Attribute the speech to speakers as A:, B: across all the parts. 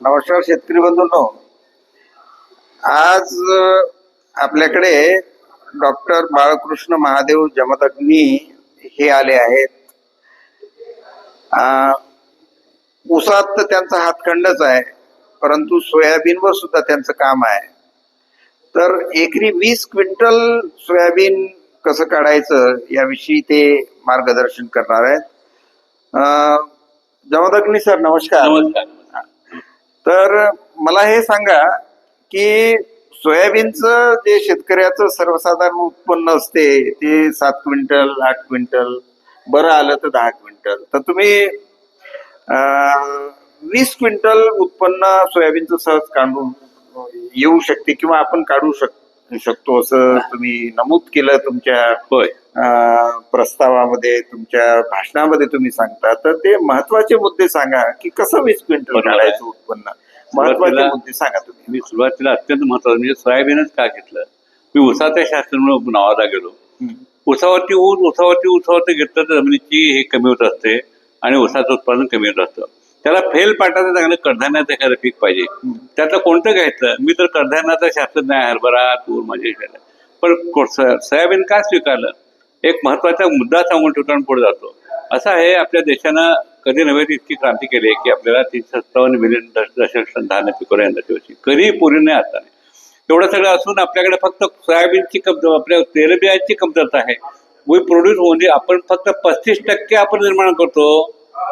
A: नमस्कार शेतकरी बंधूंनो, आज आपल्याकडे डॉक्टर बाळकृष्ण महादेव जमदग्नी हे आले आहेत. ऊसात तर त्यांचा हातखंडच आहे, परंतु सोयाबीनवर सुद्धा त्यांचं काम आहे. तर एकरी 20 क्विंटल सोयाबीन कसं काढायचं याविषयी ते मार्गदर्शन करणार आहेत. जमदग्नी सर, नमस्कार.
B: नमस्कार.
A: तर मला हे सांगा की सोयाबीनचं जे शेतकऱ्याचं सर्वसाधारण उत्पन्न असते ते 7 क्विंटल 8 क्विंटल, बरं आलं तर 10 क्विंटल. तर तुम्ही 20 क्विंटल उत्पन्न सोयाबीनचं सहज काढून येऊ शकते किंवा आपण काढू शकतो असं तुम्ही नमूद केलं तुमच्या प्रस्तावामध्ये, तुमच्या भाषणामध्ये तुम्ही सांगता. तर ते महत्वाचे मुद्दे सांगा की कसं 20 क्विंटल काढायचं उत्पन्न, महत्वाचे मुद्दे सांगा तुम्ही.
B: मी सुरुवातीला अत्यंत महत्वाचं म्हणजे सोयाबीनच का घेतलं. मी ऊसाच्या शास्त्रामुळे नावाला गेलो. ऊसावरती घेतलं तर जमिनीची हे कमी होत असते आणि ऊसाचं उत्पादन कमी होत असतं. त्याला फेल पाटाचं चांगलं कडधान्याचं एखादं पीक पाहिजे. त्यातलं कोणतं घ्यायचं? मी तर कडधान्याचं शास्त्रज्ञ आहे, हरभरा, तूर, माझे. पण सोयाबीन का स्वीकारलं? एक महत्वाचा मुद्दा सांगून ठेवून पुढे जातो. असं आहे, आपल्या देशानं कधी नव्हे इतकी क्रांती केली आहे की आपल्याला 357 मिलियन दशलक्ष धान्य पिकवलं यंदाच्या वर्षी. कधी पूर्ण नाही आता नाही. एवढं सगळं असून आपल्याकडे फक्त सोयाबीनची आपल्या तेलबियांची कमतरता आहे. वी प्रोड्यूस म्हणजे आपण फक्त 35% आपण निर्माण करतो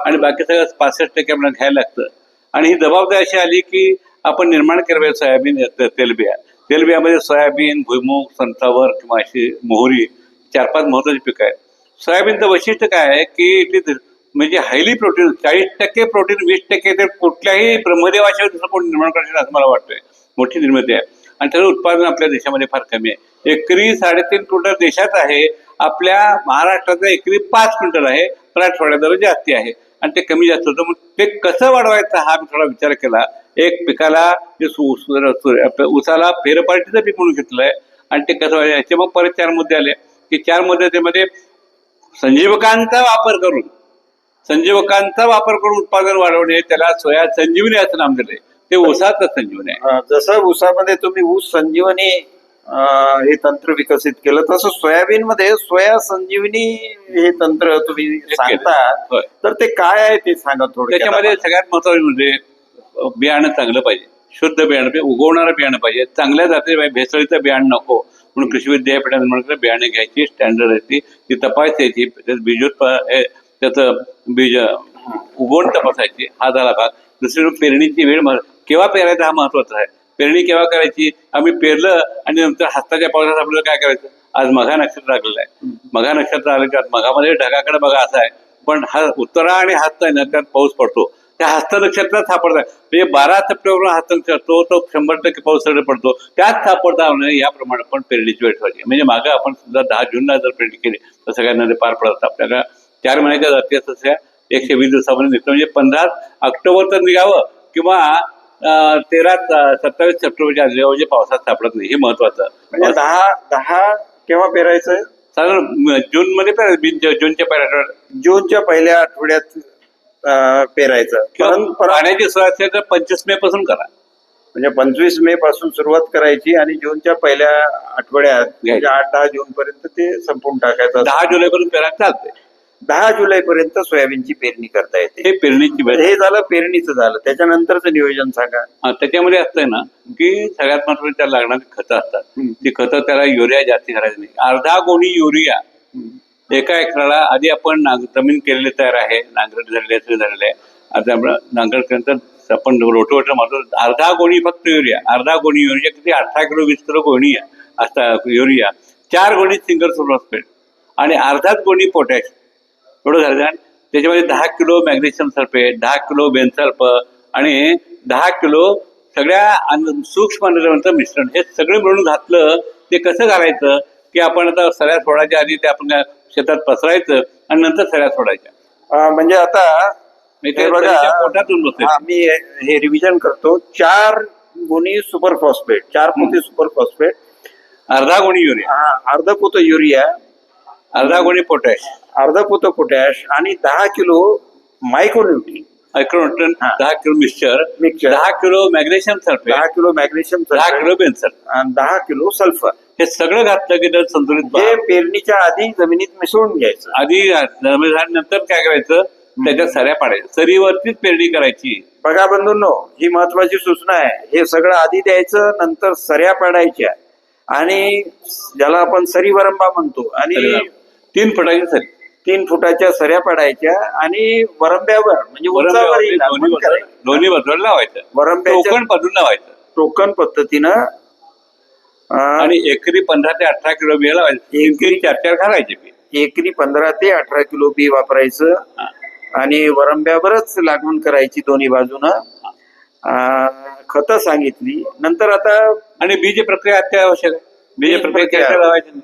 B: आणि बाकी सगळं 65% आपल्याला घ्यायला लागतं. आणि ही जबाबदारी अशी आली की आपण निर्माण केलं पाहिजे सोयाबीन तेलबियामध्ये सोयाबीन, भुईमूग, सनफ्लॉवर किंवा अशी मोहरी 4-5 महत्वाची पिकं आहेत. सोयाबीनचं वैशिष्ट्य काय आहे की म्हणजे हायली प्रोटीन, 40% प्रोटीन, 20% ते कुठल्याही ब्रह्मदेवाशिवाय दुसरं कोण निर्माण करण्यासाठी असं मला वाटतंय. मोठी निर्मिती आहे आणि त्याचं उत्पादन आपल्या देशामध्ये फार कमी आहे. एकरी 3.5 क्विंटल देशात आहे. आपल्या महाराष्ट्राचं एकरी 5 क्विंटल आहे. मराठवाड्यात जास्ती आहे आणि ते कमी जास्त होतं. मग ते कसं वाढवायचं हा मी थोडा विचार केला. एक पिकाला ऊसाला फेरपालटीचं पीक म्हणून घेतलं आहे आणि ते कसं व्हायचं याचे मग परत 4 मुद्दे आले की 4 मुद्द्यामध्ये संजीवकांचा वापर करून उत्पादन वाढवणे, त्याला सोया संजीवनी असं नाम दिलंय. ते ऊसाचं संजीवनी आहे.
A: जसं ऊसामध्ये तुम्ही ऊस संजीवनी हे तंत्र विकसित केलं, तसं सोयाबीन मध्ये सोया संजीवनी हे तंत्र तुम्ही सांगता. तर ते काय आहे ते सांगा थोडं.
B: त्याच्यामध्ये सगळ्यात महत्वाचं म्हणजे बियाणं चांगलं पाहिजे, शुद्ध बियाणं, उगवणारं बियाणं पाहिजे, चांगल्या जाती, भेसळीचं बियाणं नको. म्हणून कृषी विद्यापीठात निर्माण बियाणे घ्यायची, स्टँडर्ड आहे ती तपासायची, त्याचं बीज उगवण तपासायची. हा झाला भाग. दुसरी पेरणीची वेळ केव्हा पेरायचा हा महत्वाचा आहे. पेरणी केव्हा करायची? आम्ही पेरलं आणि नंतर हस्ताच्या पावसात आपल्याला काय करायचं? आज मघा नक्षत्र लागलेलं आहे. मघा नक्षत्र आलं की मघामध्ये ढगाकडे बघा असा आहे, पण हा उत्तरा आणि हस्त आहे ना, त्यात पाऊस पडतो. त्या हस्त नक्षत्रात सापडतात. म्हणजे 12 सप्टेंबर हस्त नक्षत्र तो 100% पाऊस पडतो, त्यात सापडता याप्रमाणे पण पेरणीची वेळ ठेवायची. म्हणजे मागं आपण सुद्धा 10 जूनला जर पेरणी केली तर सगळ्यांना ते पार पडत. आपल्याला 4 महिन्याच्या जाती असं 120 दिवसामध्ये निघतो. म्हणजे 15 ऑक्टोबर तर निघावं किंवा 27 सप्टेंबरच्या आधी म्हणजे पावसात सापडत नाही. हे महत्वाचं.
A: म्हणजे 10 केव्हा पेरायचं?
B: साधारण जून मध्ये
A: जूनच्या पहिल्या आठवड्यात पेरायचं.
B: पाण्याची सोय असेल तर 25 मे पासून करा.
A: म्हणजे 25 मे पासून सुरुवात करायची आणि जूनच्या पहिल्या आठवड्यात म्हणजे 8-10 जून पर्यंत ते संपून टाकायचं.
B: 10 जुलै पर्यंत पेरायला चालते.
A: 10 जुलै पर्यंत सोयाबीनची पेरणी करता येते.
B: हे पेरणीची वेळ.
A: हे झालं पेरणीचं झालं. त्याच्यानंतरचं नियोजन सांगा.
B: त्याच्यामध्ये असतंय ना की सगळ्यात महत्वाचं त्याला लागणारी खतं असतात. ती खतं त्याला युरिया जास्ती घालायची नाही. अर्धा गोणी युरिया एका एकराला. आधी आपण जमीन केलेली तयार आहे, नांगरट झालेले आहे. आता आपण नांगरट केल्यानंतर आपण रोटोवेटर मारतो. अर्धा गोणी फक्त युरिया, अर्धा गोणी युरिया किती 18 किलो 20 किलो गोणी असतात युरिया. 4 गोणी सिंगल सुपर फॉस्फेट आणि अर्धाच गोणी पोटॅश एवढं झालं. त्याच्यामध्ये 10 किलो मॅग्नेशियम सल्फेट, 10 किलो बेन्सल्फ आणि 10 किलो सगळ्या सूक्ष्म अन्नद्रव्यांचं मिश्रण. हे सगळं मिळून घातलं. ते कसं घालायचं की आपण आता सऱ्या सोडायच्या आधी ते आपण शेतात पसरायचं आणि नंतर सऱ्या सोडायच्या.
A: म्हणजे आता
B: पोटातून
A: मी हे रिव्हिजन करतो. 4 गुणी सुपर फॉस्फेट, 4 पोते सुपर फॉस्फेट,
B: अर्धा गुणी युरिया,
A: अर्ध पोत युरिया,
B: अर्धा गुणी पोटॅश,
A: अर्ध पोत पोटॅश आणि 10 किलो मायक्रोन्यूट्री.
B: मायक्रोन्यूट्रन,
A: हा.
B: 10 kilo mixture,
A: mixture
B: 10 kilo magnesium sulphate,
A: 10 kilo magnesium
B: 10 kilo बेन्सर,
A: आणि 10 किलो सल्फर
B: हे सगळं घातलं की त्यात संतुलित
A: हे पेरणीच्या आधी जमिनीत मिसळून घ्यायचं.
B: आधी नंतर काय करायचं, त्याच्यात सऱ्या पाडायच्या, सरीवरतीच पेरणी करायची.
A: बघा बंधूंनो, ही महत्वाची सूचना आहे. हे सगळं आधी द्यायचं, नंतर सऱ्या पाडायच्या आणि ज्याला आपण सरी वरंबा म्हणतो आणि
B: 3 फुटाची सरी,
A: 3 फुटाच्या सऱ्या पाडायच्या आणि वरंब्यावर म्हणजे उंचावरही लागवड करायची.
B: दोन्ही बाजूला लावायचं,
A: वरंब्याच्या
B: टोकन पद्धत लावायचं
A: टोकन पद्धतीनं
B: आणि एकरी 15 ते 18 किलो बी लावायचं. एकरी 4 घालायचे बी.
A: एकरी 15 ते 18 किलो बी वापरायचं आणि वरंब्यावरच लागवड करायची दोन्ही बाजूनं. खतं सांगितली. नंतर आता
B: आणि बीज प्रक्रिया अत्यावश्यक आहे. बीज प्रक्रिया
A: प्रक्रिया.
B: लावायची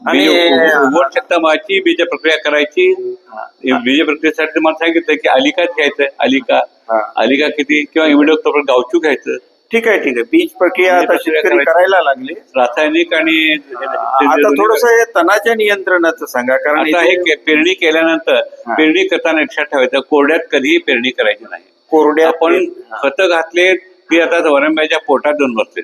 A: आणि
B: उगवण शकता माची बीज प्रक्रिया करायची. बीज प्रक्रियेसाठी मला सांगितलं की अलिकाच घ्यायचं, अलिका किती किंवा इमिडोक्लोप्रिड गावचू घ्यायचं.
A: ठीक आहे. बीज प्रक्रिया आता शेतकरी करायला लागले.
B: रासायनिक आणि
A: आता थोडस हे तणाच्या नियंत्रणाचं सांगा, कारण
B: आता हे पेरणी केल्यानंतर पेरणी करताना लक्षात ठेवायचं, कोरड्यात कधीही पेरणी करायची नाही.
A: कोरड्या
B: आपण खतं घातले की आता वरंब्याच्या पोटात जाऊन बसले,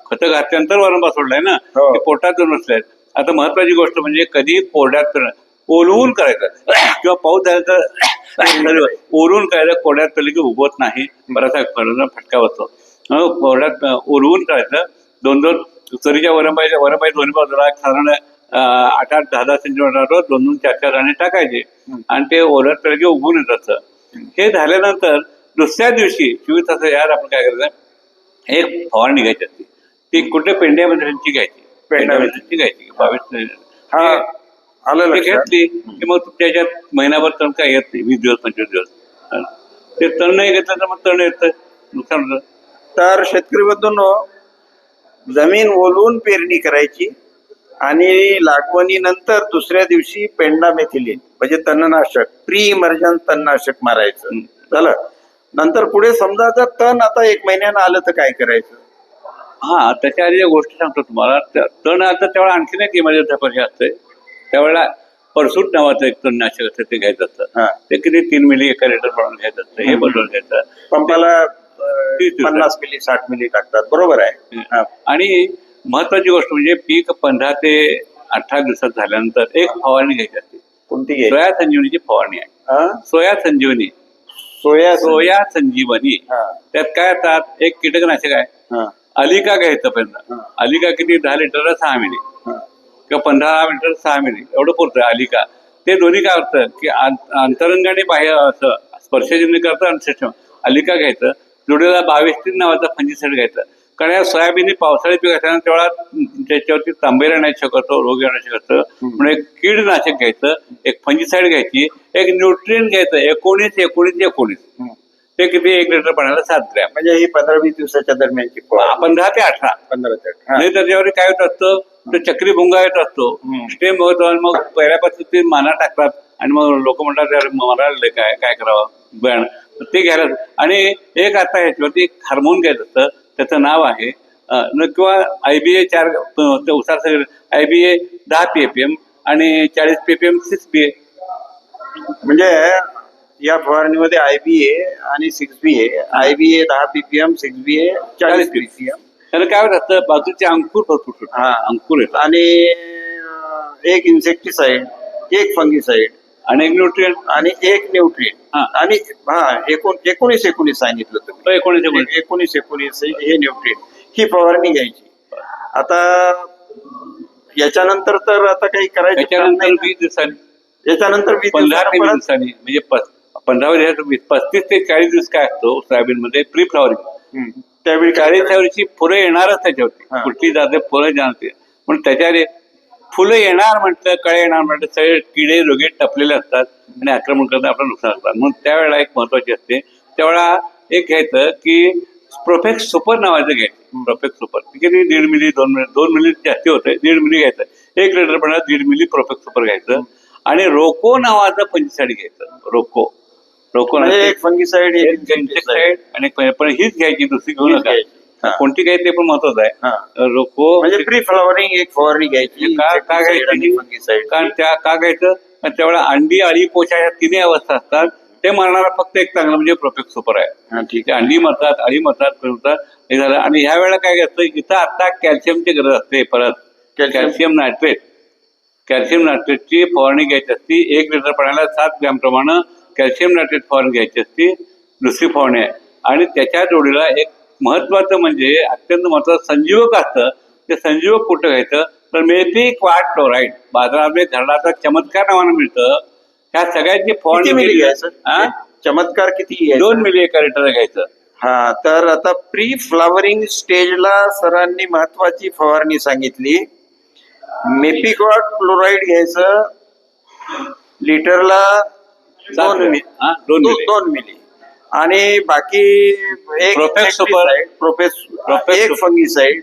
B: खतं घातल्यानंतर वरंबा सोडलाय ना,
A: हो.
B: ते पोटात जाऊन बसले. आता महत्वाची गोष्ट म्हणजे कधी कोरड्यात पेरणं, ओलवून करायचं किंवा पाऊस झाला तर ओलवून करायचं. कोरड्यात पेरलं की उगवत नाही, बराचसा फटका बसतो. कोरड्यात ओलवून करायचं. 2-2 सरीच्या वरंबाच्या दोन्ही बाजूला साधारण 8-10 सेंटीमीटर 2-4 दाणे टाकायचे आणि ते ओढ्यात पेरलं की उगवून येत असतं. हे झाल्यानंतर दुसऱ्या दिवशी 24 तास यार आपण काय करायचं, एक फवारणी घ्यायची असते. ती कुठे पेंड्यामध्ये घ्यायची, पेंड्यामध्ये घ्यायची 22
A: आलं
B: ते
A: लक्षात.
B: घेतली की मग त्याच्यात महिनाभर तण काय येत नाही, 20 दिवस 25 दिवस. ते तण नाही घेतलं तर मग तण येतं, नुकसान होतं.
A: तर शेतकरी बंधूंनो, जमीन ओलवून पेरणी करायची आणि लागवणीनंतर दुसऱ्या दिवशी पेंडामेथिलीन म्हणजे तणनाशक, प्री इमर्जन्स तणनाशक मारायचं. झालं. नंतर पुढे समजा जर तण आता 1 महिन्यानं आलं तर काय करायचं?
B: हा, त्याच्या आधी गोष्टी सांगतो तुम्हाला. तण आता त्यावेळेला आणखीन एक इमर्जन्सी असते. त्यावेळेला परसूट नावाचं एक तणनाशक असतं, ते घ्यायचं असतं. ते किती 3 मिली एका लिटर प्रमाणे घ्यायचं असतं. हे बदलून घ्यायचं.
A: पंपाला 50 मिली 60 मिली टाकतात. बरोबर आहे.
B: आणि महत्वाची गोष्ट म्हणजे पीक 15 ते 18 दिवसात झाल्यानंतर एक फवारणी घ्यायची असते.
A: कोणती घ्यायची?
B: सोया संजीवनीची फवारणी आहे. सोया संजीवनी, सोया संजीवनी. त्यात काय येतात, एक कीटकनाशक आहे. अलिका घ्यायचं पहिल्यांदा. अलिका किती 10 लिटरला 6 मिली किंवा 15 लिटर 6 मिली एवढं पुरतं अलिका. ते दोन्ही काय होतं की अंतरंगाने बाह्य असं स्पर्शजन्य करतं आणि अलिका घ्यायचं. जोडीला 22-3 नावाचा फंजिसाईड घ्यायचा. कारण या सोयाबीन पावसाळी पीक असताना तेवढा त्याच्यावरती तांबेरा येण्याचं असतं, रोग येण्याचं असतं. म्हणून एक कीडनाशक घ्यायचं, एक फंजिसाईड घ्यायची, एक न्यूट्रिएंट घ्यायचं 19-19-19. ते किती 1 लिटर पाण्याला 7 ग्रॅम.
A: म्हणजे ही 15-20 दिवसाच्या दरम्यानची
B: 15 ते 18.
A: 15 ते 18.
B: आणि त्याच्यावर काय होत असतं, तो चक्री भुंगा येत असतो, स्टेम होतो आणि मग पहिल्यापासून ते माना टाकतात आणि मग लोक म्हणतात मरायला काय करावं बॅण, ते घ्यायला. आणि एक आता ह्याच्यावरती एक हार्मोन घ्यायचं असतं, त्याचं नाव आहे किंवा IBA 4 उसार IBA 10 PPM आणि 40 PPM 6BA.
A: म्हणजे या फवारणीमध्ये IBA आणि 6BA, IBA 10 PPM, 6BA 40 PPM.
B: त्याला काय होत असतं, बाजूचे अंकुर भरपूर अंकुर येतात
A: आणि एक इन्सेक्टिसाइड, एक फंगिसाइड
B: आणि एक न्यूट्रिएंट
A: आणि एक न्यूट्रिएंट आणि 19-19 सांगितलं तुम्ही. 19-19 हे न्यूट्रिएंट, ही फवारणी घ्यायची. आता याच्यानंतर तर आता काही करायचं.
B: त्याच्यानंतर 20 दिवसांनी,
A: याच्यानंतर
B: 15 ते 20 दिवसांनी म्हणजे 15 दिवसात 35 ते 40 दिवस काय असतो सोयाबीन मध्ये प्री फ्लॉवरिंग.
A: त्यावेळी
B: 40 वर्षी फुलं येणारच त्याच्यावरती, कुठली जाते फुलं जाणते. पण त्याच्यावर फुलं येणार म्हटलं, कळे येणार म्हटलं, सगळे किडे रोगे टपलेले असतात आणि आक्रमण करता आपलं नुकसान असतात. म्हणून त्यावेळेला एक महत्वाची असते, त्यावेळेला एक घ्यायचं की प्रोफेक्स सुपर नावाचं घ्यायचं. प्रोफेक्स सुपर किती 1.5 मिली 2 मिली जास्ती होते, 1.5 मिली घ्यायचं. 1 लिटर पण 1.5 मिली प्रोफेक्स सुपर घ्यायचं. आणि रोको नावाचं फंजिसाईड घ्यायचं. रोको
A: एक फंगिसाइड, एक
B: इन्सेक्टिसाइड आणि पण हीच घ्यायची, दुसरी घेऊ नका. कोणती घ्यायची ते पण महत्वाचं आहे. रोको
A: म्हणजे प्री फ्लॉवरिंग एक फवारणी घ्यायची.
B: का घ्यायची? कारण का घ्यायचं, त्यावेळेला अंडी, अळी, पोषा या 3 अवस्था असतात. ते मारणारा फक्त एक चांगला म्हणजे प्रोफेक्ट सुपर आहे.
A: हा, ठीक
B: ते अंडी मरतात, अळी मरतात, हे झालं. आणि ह्या वेळेला काय असतं, इथं आता कॅल्शियमची गरज असते. परत कॅल्शियम नायट्रेटची फवारणी घ्यायची असती. 1 लिटर पाण्याला 7 ग्रॅम प्रमाणे कॅल्शियम नायट्रेट फवारणी घ्यायची असती. दुसरी फवारणी आहे. आणि त्याच्या जोडीला एक महत्वाचं म्हणजे अत्यंत महत्वाचं संजीवक असतं. ते संजीवक कुठं घ्यायचं तर मेथिक क्वाड क्लोराईड बाजारामध्ये धरणाचा चमत्कार नावानं मिळतं. ह्या सगळ्यांची
A: किती
B: फवारणी
A: मिली
B: केली.
A: घ्यायचं?
B: हा?
A: चमत्कार किती
B: 2 मिली एका लिटर घ्यायचं.
A: हा, तर आता प्री फ्लावरिंग स्टेजला सरांनी महत्वाची फवारणी सांगितली. मेपिकॉट क्लोराईड घ्यायचं लिटरला 2 मिली.
B: 2 मिली.
A: 2 मिली. आणि बाकी एक
B: Propex Super.
A: एक फंगीसाइड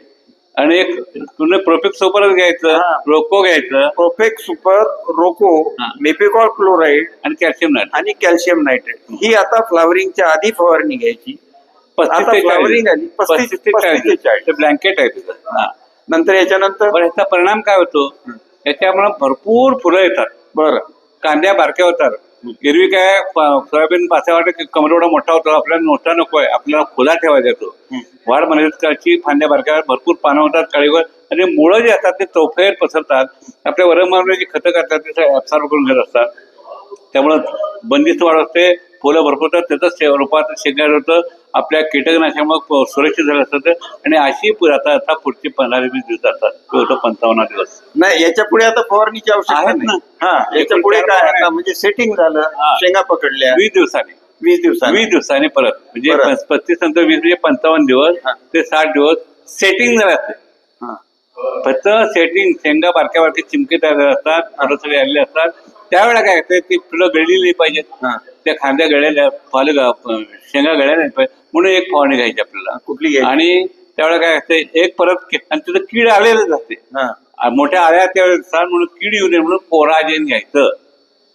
B: आणि एक तुला प्रोफेक्ट सुपरच घ्यायचं,
A: हा.
B: रोको घ्यायचं
A: प्रोफेक्ट सुपर, रोको,
B: हा.
A: मेपिकॉट क्लोराईड
B: आणि कॅल्शियम नायट्रेट.
A: आणि कॅल्शियम नायट्रेट ही आता फ्लावरिंगच्या आधी फवारणी घ्यायची.
B: 35
A: आता
B: ते
A: फ्लावरिंग
B: 40.
A: आली 35 ते 40.
B: ते ब्लँकेट आहे तिथं. हा.
A: नंतर याच्यानंतर
B: पण ह्याचा परिणाम काय होतो, याच्यामुळे भरपूर फुलं येतात.
A: बरं,
B: कांद्या बारक्या होतात. एरवी काय सोयाबीन पाचा वाटत कमरेवढा मोठा होतो. आपल्याला मोठा नकोय, आपल्याला खुला ठेवायचा येतो. वाढ मर्यादित करायची. फांद्या बारक्या, भरपूर पानं होतात काळीवर. आणि मुळं जे असतात ते चौफेर पसरतात. आपल्या वरमावणी जी खतं करतात ते ऍब्सॉर्ब करून घेत असतात. त्यामुळं बंदिस्त वाढ असते. फुलं भरपूर होतात. त्याचं रोपात शेंगार होतं. आपल्या कीटकनाशामुळे सुरक्षित झालं असतं. आणि अशी आता पुढची 15-20 दिवस असतात. ते होतं 55 दिवस.
A: नाही याच्या पुढे आता फवारणीची आवश्यकता
B: आहेत
A: नाही.
B: ना.
A: हा, याच्या पुढे काय आता म्हणजे सेटिंग झालं,
B: हा.
A: शेंगा पकडल्या
B: 20 दिवसांनी
A: 20 दिवसांनी
B: 20 दिवसांनी परत म्हणजे
A: परत.
B: 35 नंतर 20 म्हणजे 55 दिवस
A: हा.
B: ते 60 दिवस सेटिंग झाले असते.
A: हा.
B: फक्त सेटिंग शेंगा बारक्या बारक्या चिमके तयार झाले असतात. फळं सगळे आलेले असतात. त्यावेळेला काय असते ती फुलं गळली नाही पाहिजेत.
A: हा.
B: त्या खांद्या गळ्याल्या शेंगा गळ्या नाही पाहिजे म्हणून एक फवारणी घ्यायची आपल्याला.
A: कुठली घ्यायची?
B: आणि त्यावेळेला काय असते एक परत आणि तिथं कीड आलेलंच असते.
A: हा,
B: मोठ्या आळ्या त्यावेळेस असतात म्हणून कीड येऊ नये म्हणून कोराजेन घ्यायचं.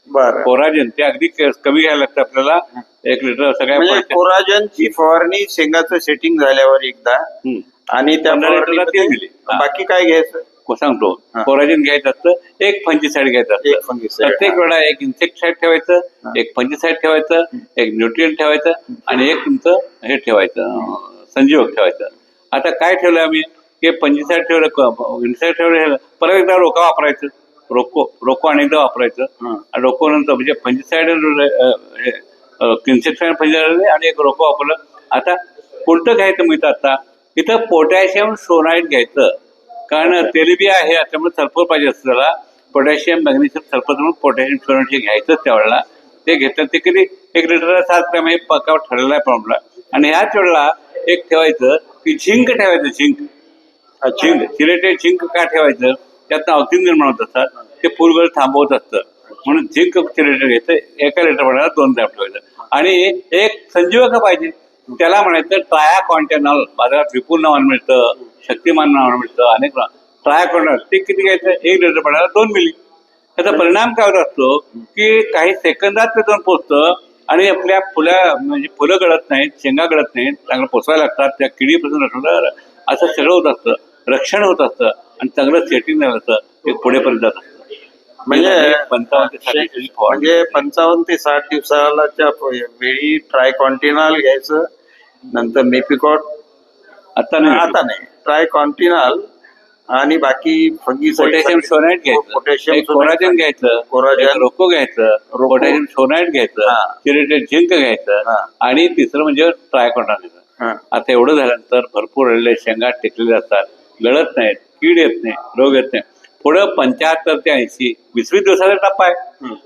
A: बरं.
B: कोराजेन ते अगदी कमी घ्यायला लागतं आपल्याला. 1 लिटर सगळ्या
A: म्हणजे कोराजनची फवारणी शेंगाचं सेटिंग झाल्यावर एकदा
B: हम्म.
A: आणि त्या
B: 15 लिटरला 3
A: फवारणीमध्ये
B: मिली. हा.
A: बाकी काय घ्यायचं?
B: सांगतो.
A: हा.
B: कोराजेन घ्यायचं असतं. एक फंजीसाईड घ्यायचं
A: एक
B: असतं.
A: फंगीसाइड.
B: प्रत्येक वेळा एक इन्सेक्टिसाईड ठेवायचं, एक फंजीसाईड ठेवायचं, एक न्यूट्रिएंट ठेवायचं आणि एक तुमचं हे ठेवायचं संजीवक ठेवायचं. आता काय ठेवलं आम्ही की फंजीसाईड ठेवलं, इन्सेक्ट ठेवलं, परत एकदा रोका वापरायचं. रोको अनेकदा वापरायचं. आणि रोको नंतर म्हणजे फंजीसाईड इन्सेक्टिसाईड फंजीसाईड आणि एक रोको वापरलं. आता कोणतं घ्यायचं मिळतं आता इथं पोटॅशियम सोनाईट घ्यायचं. कारण तेलबिया आहे त्यामुळे सल्फर पाहिजे असतं त्याला. पोटॅशियम मॅग्नेशियम सल्फर म्हणून पोटॅशियम सोनाईट हे घ्यायचं त्यावेळेला. ते घेतात ते किती 1 लिटरला 7 ग्रॅम हे पकावर ठरलेला आहे प्रॉब्लेम. आणि ह्याच वेळेला एक ठेवायचं की झिंक ठेवायचं. झिंक सिलेटेड झिंक का ठेवायचं त्यातनं ऑक्सिजन निर्माण होत असतात. ते फुलगळ थांबवत असतं म्हणून झिंक सिलेटेड घ्यायचं. 1 लिटर पाण्याला 2 ग्रॅम ठेवायचं. आणि एक संजीवक पाहिजे त्याला म्हणायचं ट्रायाकॉन्टेनॉल. बाजारात विपुल नावानं मिळतं, शक्तिमान नावानं मिळतं, अनेक ट्रायाकॉन्टेनॉल. ते किती घ्यायचं 1 लिटर पाण्याला 2 मिली. त्याचा परिणाम काय होत असतो की काही सेकंदात ते जाऊन पोचतं आणि आपल्या म्हणजे फुलं गळत नाहीत, शेंगा गळत नाहीत, चांगलं पोचवायला लागतात. त्या किडीपासून असं सगळं होत असतं. रक्षण होत असतं आणि चांगलं सेटिंग झालं असतं. ते पुढेपर्यंत जात असतं.
A: म्हणजे
B: 55 ते 60 दिवसाची फवारणी.
A: म्हणजे 55 ते 60 दिवसाच्या वेळी ट्रायकॉन्टिनॉल घ्यायचं. नंतर मेपिकॉट
B: आता
A: नाही ट्रायकॉन्टिनॉल आणि बाकी
B: पोटॅशियम सोनाईट घ्यायचं, एक कोराजेन घ्यायचं,
A: कोराजेन,
B: एक रोको घ्यायचं, पोटॅशियम सोनाईट घ्यायचं, सिलेटेड झिंक घ्यायचं आणि तिसरं म्हणजे ट्रायकॉन्टिनॉल घ्यायचं. आता एवढं झाल्यानंतर भरपूर राहिलेले शेंगा टेकलेले असतात, गळत नाहीत, कीड येत नाही, रोग येत नाही. पुढं 75 ते 80 20 दिवसाचा टप्पा आहे.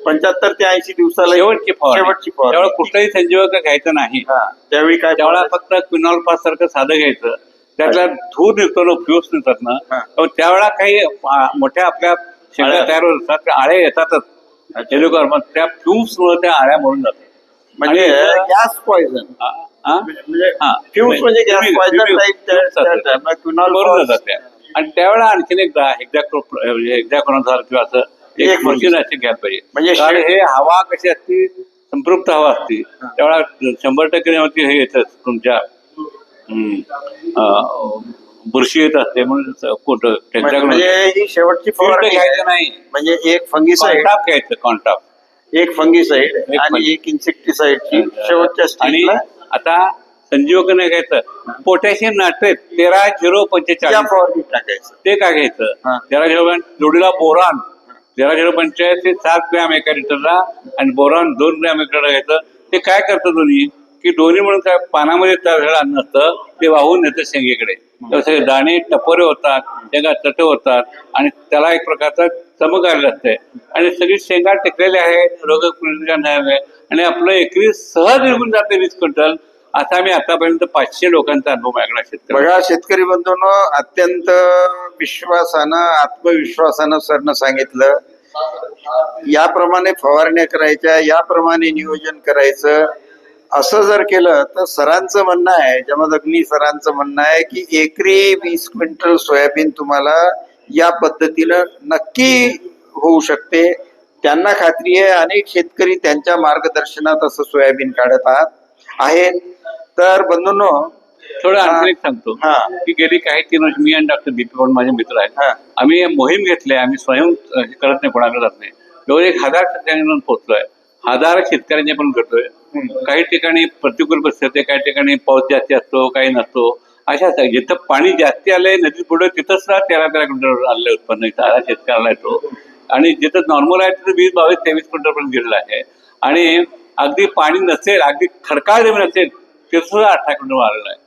A: 75 ते 80 दिवसाला
B: शेवटची फवारणी. त्यावेळेला कुठलाही संजीवक घ्यायचं नाही.
A: त्यावेळी काय
B: त्यावेळेला फक्त क्विनॉल पास सारखं साधं घ्यायचं. त्यातला धूर निघतो ना, फ्यूज निघतात ना, त्यावेळेला काही मोठ्या आपल्या शेंगा तयार होत असतात, त्या आळ्या येतातच. मग त्या फ्यूम्स मुळे त्या आळ्या मरून जातात.
A: म्हणजे गॅस पॉइझन. फ्यूम्स म्हणजे गॅस पॉइझन
B: मरून जातात त्या. आणि त्यावेळेला आणखीन एक्झॅक्ट किंवा असं एक मशीन अशी घ्यायला पाहिजे.
A: म्हणजे
B: हे हवा कशी असती, संपृक्त हवा असती, त्यावेळेला 100% हे येतं तुमच्या बुरशी येत असते म्हणून
A: म्हणजे ही शेवटची फवारणी
B: घ्यायचं नाही.
A: म्हणजे एक फंगीसाइड
B: घ्यायचं. कॉन्टाप
A: एक फंगीसाईड
B: एक
A: आणि एक इन्सेक्टिसाइडची शेवटच्या
B: आणि
A: स्टेजला
B: आता संजीवक नाही घ्यायचं, पोटॅशियम नायट्रेट 13-0-45
A: फवारणी टाकायचं.
B: ते काय घ्यायचं,
A: हा.
B: 13-0 जोडीला बोरान 13-0-45 ते 7 ग्रॅम एका लिटरला आणि बोरान 2 ग्रॅम एका लिटरला घ्यायचं. ते काय करतं दोन्ही, की दोन्ही म्हणून काय पानामध्ये तळलेलं अन्न असतं ते वाहून येतं शेंगेकडे, तर सगळे दाणे टपोरे होतात, शेंगा तट होतात आणि त्याला एक प्रकारचा चमक आलेला असते आणि सगळी शेंगा टेकलेल्या आहेत, रोगप्रतिकार नाही आहे आणि आपलं एकरी सहज निघून जाते 20 क्विंटल. असा मी आतापर्यंत 500 लोकांचा अनुभव माझ्याकडे शेतकरी.
A: बघा शेतकरी बंधूंनो, अत्यंत विश्वासानं आत्मविश्वासानं सरनं सांगितलं याप्रमाणे फवारण्या करायच्या, याप्रमाणे नियोजन करायचं. असं जर केलं तर सरांचं म्हणणं आहे, जमदग्नी सरांचं म्हणणं आहे की एकरी 20 क्विंटल सोयाबीन तुम्हाला या पद्धतीनं नक्की होऊ शकते. त्यांना खात्री आहे, अनेक शेतकरी त्यांच्या मार्गदर्शनात असं सोयाबीन काढत आहेत. तर बंधूंनो,
B: थोडं आणखी एक सांगतो
A: हा.
B: की गेली काही 3 वर्ष मी आणि डॉक्टर दीपक पण माझे मित्र आहेत,
A: हा.
B: आम्ही मोहीम घेतली. आम्ही स्वयं करत नाही, कोणाकडे जात नाही. जवळ 1000 शेतकऱ्यांकडून पोहोचलोय, 1000 शेतकऱ्यांचे पण करतोय. काही ठिकाणी प्रतिकूल परिस्थिती आहे, काही ठिकाणी पाऊस जास्ती असतो, काही नसतो. अशाच आहे, जिथं पाणी जास्ती आलंय नदी पुढे तिथंच 13-13 क्विंटल आलेलं उत्पन्न इथं शेतकऱ्याला येतो आणि जिथं नॉर्मल आहे तिथं 20-22-23 क्विंटल पर्यंत गेलेलं आहे. आणि अगदी पाणी नसेल, अगदी खडकाळ जमीन असेल ते सुद्धा 18 क्विंटल आलेलं आहे.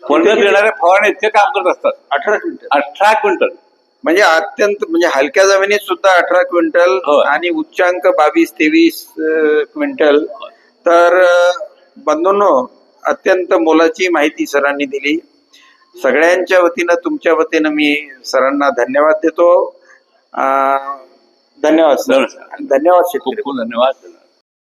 B: कोणत्या देणाऱ्या फवारण्या इतके काम करत असतात.
A: 18 क्विंटल
B: 18 क्विंटल
A: म्हणजे अत्यंत, म्हणजे हलक्या जमिनीत सुद्धा 18 क्विंटल
B: होय.
A: आणि उच्चांक 22-23 क्विंटल. तर बंधूंनो, अत्यंत मोलाची माहिती सरांनी दिली. सगळ्यांच्या वतीनं, तुमच्या वतीनं मी सरांना धन्यवाद देतो. धन्यवाद सर.
B: नमस्कार.
A: धन्यवाद
B: खूप
A: शेतकरी.
B: खूप धन्यवाद.